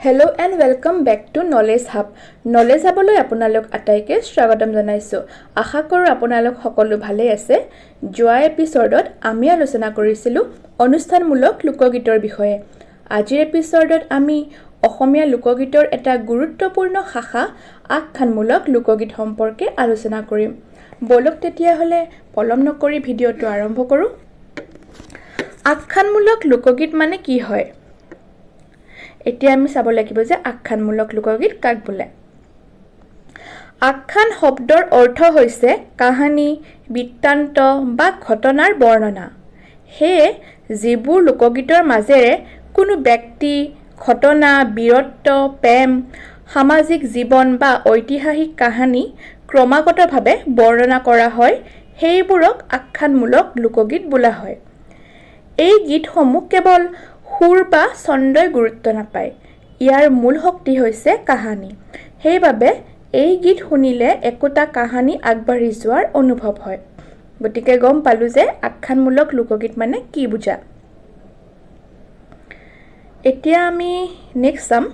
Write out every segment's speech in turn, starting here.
Hello and welcome back to Knowledge Hub. Knowledge Hubলৈ আপোনালোক আটাইকে স্বাগতম জনাইছো। আশা কৰো আপোনালোক সকলো ভালে আছে। যোৱা এপিসোডত আমি আলোচনা কৰিছিলো অনুষ্ঠানমূলক লোকগীতৰ বিষয়ে। আজিৰ এপিসোডত আমি অসমীয়া লোকগীতৰ এটা গুৰুত্বপূৰ্ণ শাখা আখ্যানমূলক লোকগীত সম্পৰ্কে আলোচনা কৰিম। বলক তেতিয়া হলে পলম নকৰি ভিডিওটো আৰম্ভ কৰো। আখ্যানমূলক লোকগীত মানে কি হয়? এতিয়া আমি চাব লাগিব যে আখ্যানমূলক লোকগীত কাক বোলে। আখ্যান শব্দৰ অৰ্থ হৈছে কাহিনী, বৃত্তান্ত বা ঘটনাৰ বৰ্ণনা। সেয়ে যিবোৰ লোকগীতৰ মাজেৰে কোনো ব্যক্তি, ঘটনা, বীৰত্ব, প্ৰেম, সামাজিক জীৱন বা ঐতিহাসিক কাহিনী ক্ৰমাগতভাৱে বৰ্ণনা কৰা হয়, সেইবোৰক আখ্যানমূলক লোকগীত বোলা হয়। এই গীতসমূহ কেৱল সুৰ বা ছন্দই গুৰুত্ব নাপায়। ইয়াৰ মূল শক্তি হৈছে কাহিনী। সেইবাবে এই গীত শুনিলে একোটা কাহিনী আগবাঢ়ি যোৱাৰ অনুভৱ হয়। গতিকে গম পালো যে আখ্যানমূলক লোকগীত মানে কি বুজা। এতিয়া আমি নেক্সট চাম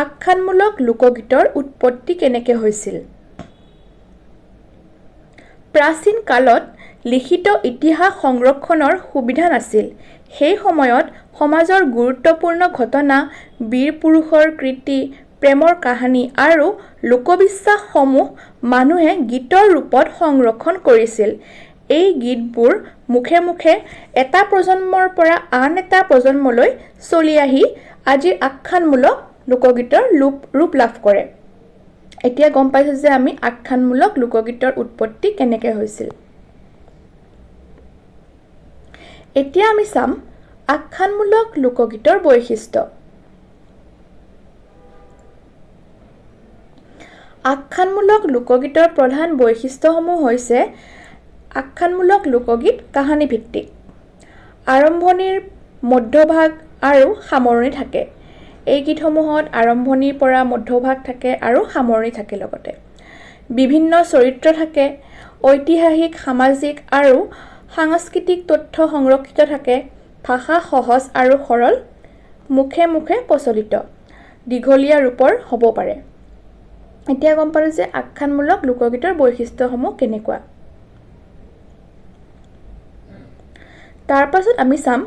আখ্যানমূলক লোকগীতৰ উৎপত্তি কেনেকৈ হৈছিল। প্ৰাচীন কালত লিখিত ইতিহাস সংৰক্ষণৰ সুবিধা নাছিল। সেই সময়ত সমাজৰ গুৰুত্বপূৰ্ণ ঘটনা, বীৰ পুৰুষৰ কৃতি, প্ৰেমৰ কাহিনী আৰু লোকবিশ্বাসসমূহ মানুহে গীতৰ ৰূপত সংৰক্ষণ কৰিছিল। এই গীতবোৰ মুখে মুখে এটা প্ৰজন্মৰ পৰা আন এটা প্ৰজন্মলৈ চলি আহি আজিৰ আখ্যানমূলক লোকগীতৰ ৰূপ লাভ কৰে। এতিয়া গম পাইছো যে আমি আখ্যানমূলক লোকগীতৰ উৎপত্তি কেনেকৈ হৈছিল। এতিয়া আমি চাম আখ্যানমূলক লোকগীতৰ বৈশিষ্ট্য। আখ্যানমূলক লোকগীতৰ প্ৰধান বৈশিষ্ট্যসমূহ হৈছে আখ্যানমূলক লোকগীত কাহিনীভিত্তিক। আৰম্ভণিৰ, মধ্যভাগ আৰু সামৰণি থাকে। এই গীতসমূহত আৰম্ভণিৰ পৰা মধ্যভাগ থাকে আৰু সামৰণি থাকে। লগতে বিভিন্ন চৰিত্ৰ থাকে। ঐতিহাসিক, সামাজিক আৰু সাংস্কৃতিক তথ্য সংৰক্ষিত থাকে। ভাষা সহজ আৰু সৰল, মুখে মুখে প্ৰচলিত, দীঘলীয়া ৰূপৰ হ'ব পাৰে। এতিয়া গম পালো যে আখ্যানমূলক লোকগীতৰ বৈশিষ্ট্যসমূহ কেনেকুৱা। তাৰ পাছত আমি চাম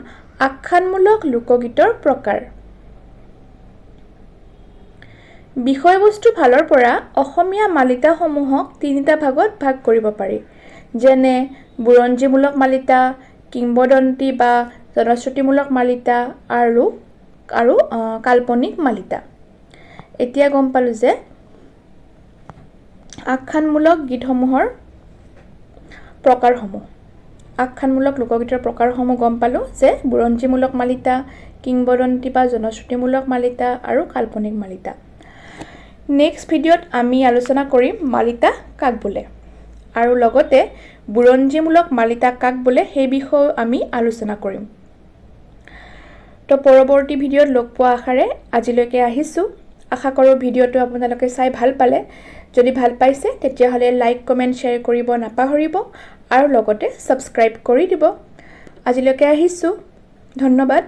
আখ্যানমূলক লোকগীতৰ প্ৰকাৰ। বিষয়বস্তু ফালৰ পৰা অসমীয়া মালিতাসমূহক তিনিটা ভাগত ভাগ কৰিব পাৰি। যেনে বুৰঞ্জীমূলক মালিতা, কিংবদন্তি বা জনশ্ৰুতিমূলক মালিতা আৰু কাল্পনিক মালিতা। এতিয়া গম পালো যে আখ্যানমূলক গীতসমূহৰ প্ৰকাৰসমূহ। আখ্যানমূলক লোকগীতৰ প্ৰকাৰসমূহ গম পালো যে বুৰঞ্জীমূলক মালিতা, কিংবদন্তি বা জনশ্ৰুতিমূলক মালিতা আৰু কাল্পনিক মালিতা। নেক্সট ভিডিঅ'ত আমি আলোচনা কৰিম মালিতা কাক বোলে আৰু লগতে বুৰঞ্জীমূলক মালিতা কাক বোলে সেই বিষয়েও আমি আলোচনা কৰিম। তো পৰৱৰ্তী ভিডিঅ'ত লগ পোৱা আশাৰে আজিলৈকে আহিছোঁ। আশা কৰোঁ ভিডিঅ'টো আপোনালোকে চাই ভাল পালে। যদি ভাল পাইছে তেতিয়াহ'লে লাইক, কমেণ্ট, শ্বেয়াৰ কৰিব নাপাহৰিব আৰু লগতে ছাবস্ক্ৰাইব কৰি দিব। আজিলৈকে আহিছোঁ। ধন্যবাদ।